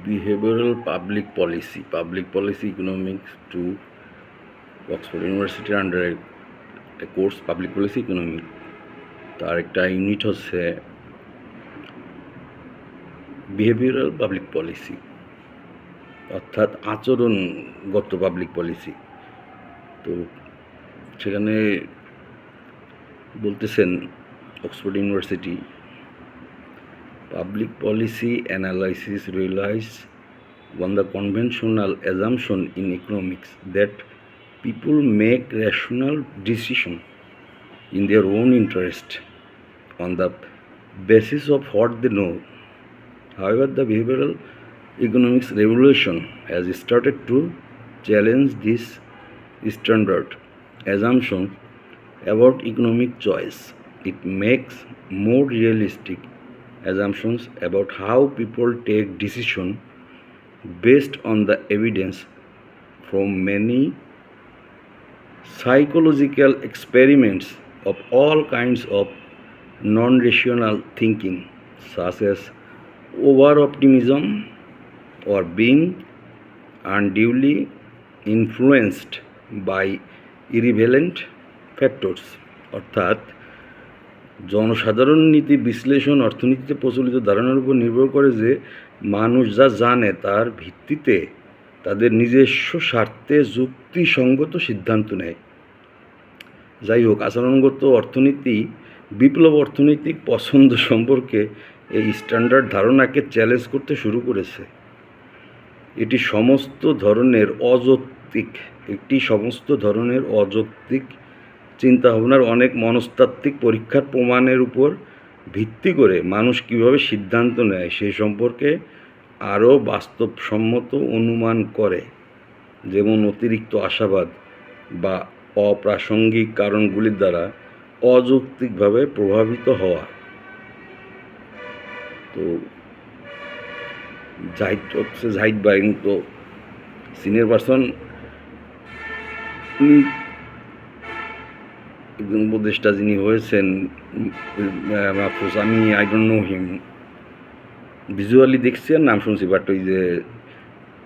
Behavioral public policy economics to Oxford ইউনিভার্সিটির আন্ডারে একটা কোর্স পাবলিক পলিসি ইকোনমিক। তার একটা ইউনিট হচ্ছে বিহেভিয়ারাল পাবলিক পলিসি, অর্থাৎ আচরণগত পাবলিক পলিসি। তো সেখানে বলতেছেন Oxford university, public policy analysis realise on the conventional assumption in economics that people make rational decisions in their own interest on the basis of what they know. However, the behavioral economics revolution has started to challenge this standard assumption about economic choice. It makes more realistic assumptions about how people take decisions based on the evidence from many psychological experiments of all kinds of non-rational thinking, such as over-optimism or being unduly influenced by irrelevant factors. অর্থাৎ জনসাধারণ নীতি বিশ্লেষণ অর্থনীতিতে প্রচলিত ধারণার উপর নির্ভর করে যে মানুষ যা জানে তার ভিত্তিতে তাদের নিজস্ব স্বার্থে যুক্তিসঙ্গত সিদ্ধান্ত নেয়। যাই হোক, আচরণগত অর্থনীতি বিপ্লব অর্থনৈতিক পছন্দ সম্পর্কে এই স্ট্যান্ডার্ড ধারণাকে চ্যালেঞ্জ করতে শুরু করেছে। এটি সমস্ত ধরনের অযৌক্তিক চিন্তাভাবনার অনেক মনস্তাত্ত্বিক পরীক্ষার প্রমাণের উপর ভিত্তি করে মানুষ কীভাবে সিদ্ধান্ত নেয় সে সম্পর্কে আরও বাস্তবসম্মত অনুমান করে, যেমন অতিরিক্ত আশাবাদ বা অপ্রাসঙ্গিক কারণগুলির দ্বারা অযৌক্তিকভাবে প্রভাবিত হওয়া। তো জাহিদ তো সিনিয়র পার্সন, একজন উপদেষ্টা যিনি হয়েছেন মাহফুজ, আমি I don't know him, visually দেখছি আর নাম শুনছি, বাট ওই যে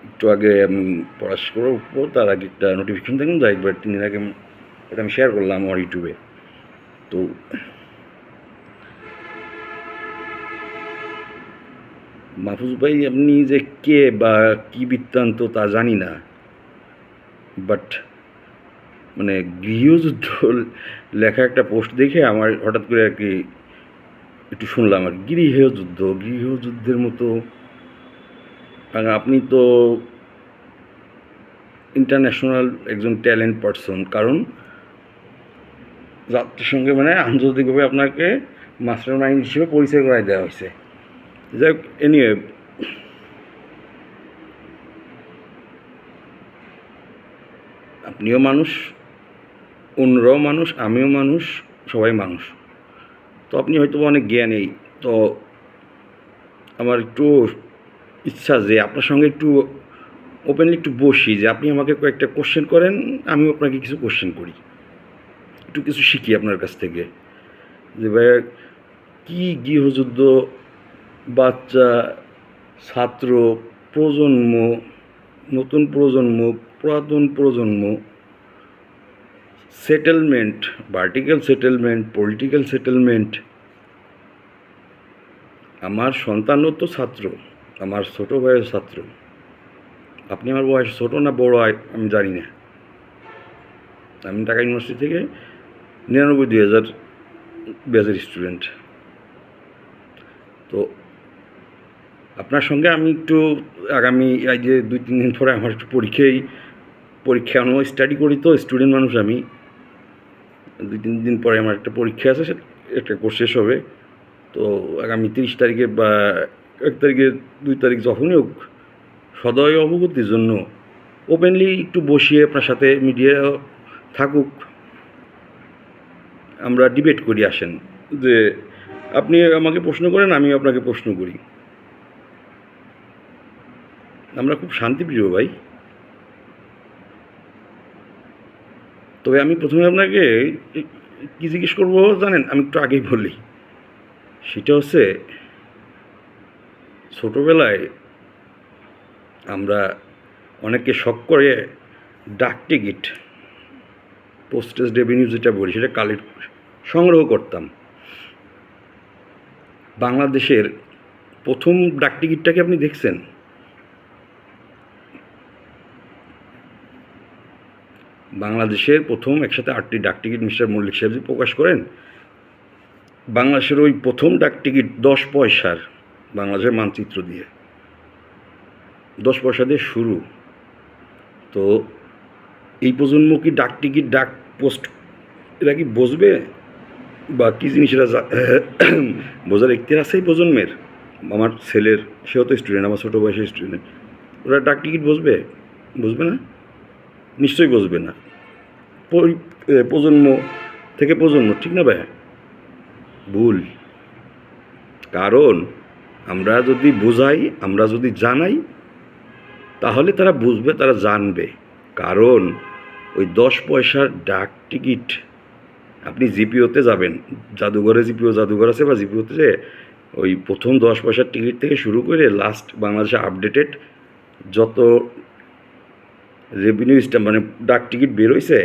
একটু আগে আমি পড়াশোনা করবো তার আগে একটা নোটিফিকেশন দেখুন জাহিদ ভাই 3 দিন আগে, এটা আমি শেয়ার করলাম আমার ইউটিউবে। তো মাহফুজ ভাই আপনি যে কে বা কী বৃত্তান্ত তা জানি না, বাট মানে গৃহযুদ্ধ লেখা একটা পোস্ট দেখে আমার হঠাৎ করে আর কি একটু শুনলাম আর গৃহযুদ্ধের মতো। কারণ আপনি তো ইন্টারন্যাশনাল একজন ট্যালেন্ট পারসন, কারণ যাত্রার সঙ্গে মানে আন্তর্জাতিকভাবে আপনাকে মাস্টার মাইন্ড হিসেবে পরিচয় করাই দেওয়া হয়েছে। যাই হোক, এনিওয়ে, আপনিও মানুষ, অন্যরাও মানুষ, আমিও মানুষ, সবাই মানুষ। তো আপনি হয়তো অনেক জ্ঞানী, তো আমার একটু ইচ্ছা যে আপনার সঙ্গে একটু ওপেনলি একটু বসি, যে আপনি আমাকে কয়েকটা কোশ্চেন করেন, আমিও আপনাকে কিছু কোশ্চেন করি, একটু কিছু শিখি আপনার কাছ থেকে। যে ভাইয়া কী গৃহযুদ্ধ, বাচ্চা, ছাত্র, প্রজন্ম, নতুন প্রজন্ম, পুরাতন প্রজন্ম, settlement, vertical settlement, political settlement. আমার সন্তানও তো ছাত্র, আমার ছোটো ভাইয়ের ছাত্র। আপনি আমার বয়স ছোটো না বড় আমি জানি না। আমি ঢাকা ইউনিভার্সিটি থেকে 99-2000 ব্যাচের স্টুডেন্ট। তো আপনার সঙ্গে আমি একটু আগামী এই যে 2-3 দিন পরে আমার একটু পরীক্ষা স্টাডি করি, তো স্টুডেন্ট মানুষ আমি। 2-3 দিন পরে আমার একটা পরীক্ষা আছে, একটা কোর্স শেষ হবে। তো আগামী 30 তারিখে বা 1 তারিখে 2 তারিখ যখনই হোক, সদয় অবগতির জন্য ওপেনলি একটু বসিয়ে আপনার সাথে মিডিয়া থাকুক, আমরা ডিবেট করি। আসেন, যে আপনি আমাকে প্রশ্ন করেন, আমি আপনাকে প্রশ্ন করি। আমরা খুব শান্তিপ্রিয় ভাই। তবে আমি প্রথমে আপনাকে কী জিজ্ঞেস করবো জানেন, আমি একটু আগেই বলি। সেটা হচ্ছে ছোটোবেলায় আমরা অনেকে শখ করে ডাক টিকিট, পোস্টেজ রেভিনিউ যেটা বলি, সেটা কালেক্ট সংগ্রহ করতাম। বাংলাদেশের প্রথম ডাক টিকিটটাকে আপনি দেখছেন? বাংলাদেশের প্রথম একসাথে 8টি ডাক টিকিট মিস্টার মল্লিক সাহেব প্রকাশ করেন। বাংলাদেশের ওই প্রথম ডাক টিকিট 10 পয়সার, বাংলাদেশের মানচিত্র দিয়ে 10 পয়সা দিয়ে শুরু। তো এই প্রজন্ম কি ডাক টিকিট, ডাক পোস্ট এরা কি বুঝবে বা কী জিনিস এরা বোঝার ইখতিয়ার আছে এই প্রজন্মের? আমার ছেলের, সেও তো স্টুডেন্ট, আমার ছোটো বয়সের স্টুডেন্ট, ওরা ডাক টিকিট বুঝবে? বুঝবে না, নিশ্চয়ই বুঝবে না। প্রজন্ম থেকে প্রজন্ম, ঠিক না ভাই? ভুল। কারণ আমরা যদি বোঝাই, আমরা যদি জানাই, তাহলে তারা বুঝবে, তারা জানবে। কারণ ওই 10 পয়সার ডাক টিকিট, আপনি জিপিওতে যাবেন, জাদুঘরে, জিপিও জাদুঘর আছে, বা জিপিওতে যে ওই প্রথম 10 পয়সার টিকিট থেকে শুরু করে লাস্ট বাংলাদেশে আপডেটেড যত রেভিনিউ স্ট্যাম্প মানে ডাক টিকিট বেরোইছে,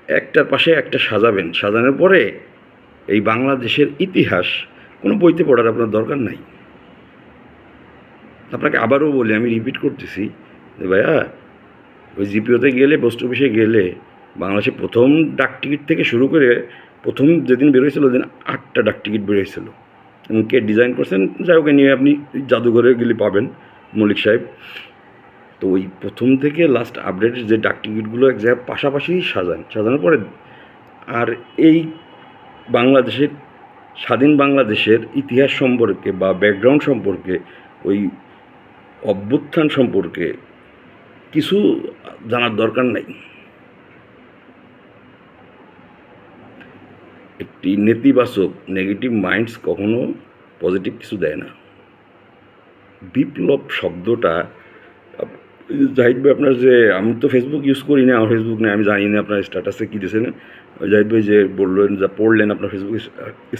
একটার পাশে একটা সাজাবেন। সাজানোর পরে এই বাংলাদেশের ইতিহাস কোনো বইতে পড়ার আপনার দরকার নাই। আপনাকে আবারও বলি, আমি রিপিট করতেছি যে ভাইয়া, ওই জিপিওতে গেলে, পোস্ট অফিসে গেলে, বাংলাদেশে প্রথম ডাক টিকিট থেকে শুরু করে প্রথম যেদিন বেরোয়ছিল ওই দিন 8টা ডাক টিকিট বেরোয়ছিল, এবং কে ডিজাইন করছেন যাই ওকে নিয়ে আপনি জাদুঘরে গেলে পাবেন, মল্লিক সাহেব। তো ওই প্রথম থেকে লাস্ট আপডেটের যে ডাক টিকিটগুলো এক জায়গায় পাশাপাশি সাজানোর পরে, আর এই বাংলাদেশের স্বাধীন বাংলাদেশের ইতিহাস সম্পর্কে বা ব্যাকগ্রাউন্ড সম্পর্কে, ওই অভ্যুত্থান সম্পর্কে কিছু জানার দরকার নাই। একটি নেতিবাচক, নেগেটিভ মাইন্ডস কখনো পজিটিভ কিছু দেয় না। বিপ্লব শব্দটা, জাহিদ ভাই আপনার যে, আমি তো ফেসবুক ইউজ করি না, আমার ফেসবুক নেই, আমি জানি না আপনার স্ট্যাটাসে কী দিয়েছেন। জাহিদ ভাই যে বললেন, যা পড়লেন আপনার ফেসবুক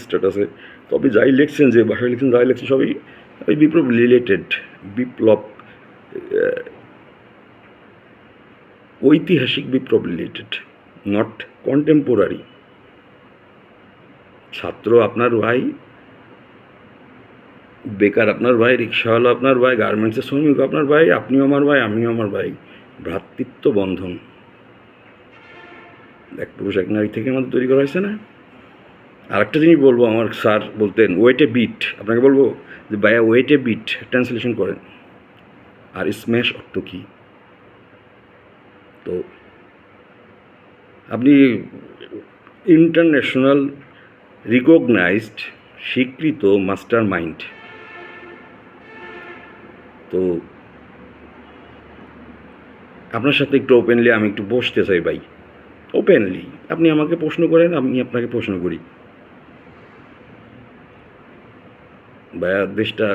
স্ট্যাটাসে, তবে যাই লিখছেন, যে ভাষায় লিখছেন, যাই লিখছেন, সবই ওই বিপ্লব রিলেটেড। বিপ্লব ঐতিহাসিক বিপ্লব রিলেটেড, নট কন্টেম্পোরারি। ছাত্র আপনার ভাই, বেকার আপনার ভাই, রিক্সাওয়ালা আপনার ভাই, গার্মেন্টসের শ্রমিক আপনার ভাই, আপনিও আমার ভাই, আমিও আমার ভাই। ভ্রাতৃত্ব বন্ধন এক পুরুষ এক নারী থেকে আমাদের তৈরি করা হয়েছে না? আর একটা জিনিস বলবো, আমার স্যার বলতেন ওয়েটে বিট, আপনাকে বলবো যে ভাইয়া ওয়েটে বিট ট্রান্সলেশন করেন। আর স্ম্যাশ অর্থ কী? তো আপনি ইন্টারন্যাশনাল রিকগনাইজড, স্বীকৃত মাস্টার মাইন্ড। তো আপনার সাথে একটু ওপেনলি আমি একটু বসতে চাই ভাই, ওপেনলি। আপনি আমাকে প্রশ্ন করেন, আমি আপনাকে প্রশ্ন করি। ভাইয়া, দেশটা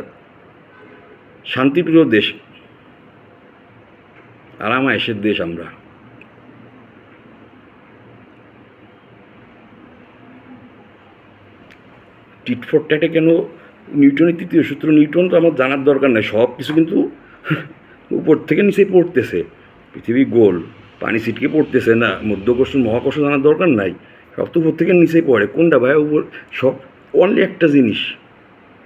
শান্তিপ্রিয় দেশ, আরামায়েশের দেশ আমরা। টিট ফর ট্যাটে কেন? নিউটনের 3য় সূত্র, নিউটন তো আমার জানার দরকার নাই, সব কিছু কিন্তু উপর থেকে নিচে পড়তেছে। পৃথিবী গোল, পানি ছিটকে পড়তেছে না, মধ্যাকর্ষণ মহাকর্ষণ জানার দরকার নাই, সব তো উপর থেকে নিচেই পড়ে। কোনটা ভাইয়া উপর? সব অনলি একটা জিনিস,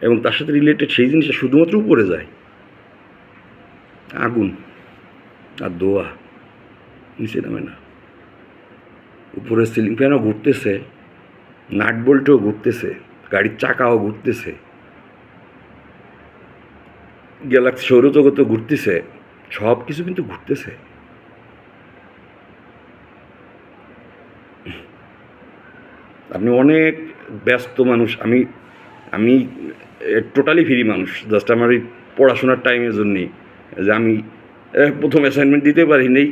এবং তার সাথে রিলেটেড সেই জিনিসটা শুধুমাত্র উপরে যায়, আগুন আর দোয়া, নিচে নামে না। উপরে সিলিং ফ্যানও ঘুরতেছে, নাট বল্টও ঘুরতেছে, গাড়ির চাকাও ঘুরতেছে, গ্যালাক্সি সৌরজগতও ঘুরতেছে, সব কিছু কিন্তু ঘুরতেছে। আপনি অনেক ব্যস্ত মানুষ, আমি আমি টোটালি ফ্রি মানুষ, জাস্ট আমার এই পড়াশোনার টাইমের জন্যে, যে আমি প্রথম অ্যাসাইনমেন্ট দিতে পারি নেই,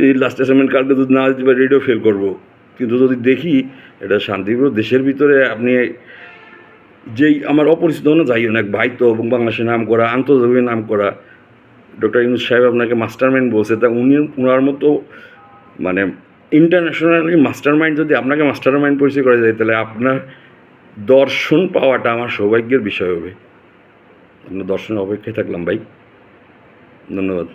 এই লাস্ট অ্যাসাইনমেন্ট কালকে যদি না দিতে পারি রেডিও ফেল করবো। কিন্তু যদি দেখি এটা শান্তিপ্রিয় দেশের ভিতরে, আপনি যেই আমার অপরিচিত না যাইও না, এক ভাই তো, এবং বাংলাদেশের নাম করা, আন্তর্জাতিক নাম করা ডক্টর ইউনূস সাহেব আপনাকে মাস্টার মাইন্ড বলছে, তা ওনার মতো মানে ইন্টারন্যাশনালি মাস্টার মাইন্ড যদি আপনাকে মাস্টার মাইন্ড পরিচয় করা যায়, তাহলে আপনার দর্শন পাওয়াটা আমার সৌভাগ্যের বিষয় হবে। আপনার দর্শনের অপেক্ষায় থাকলাম ভাই। ধন্যবাদ।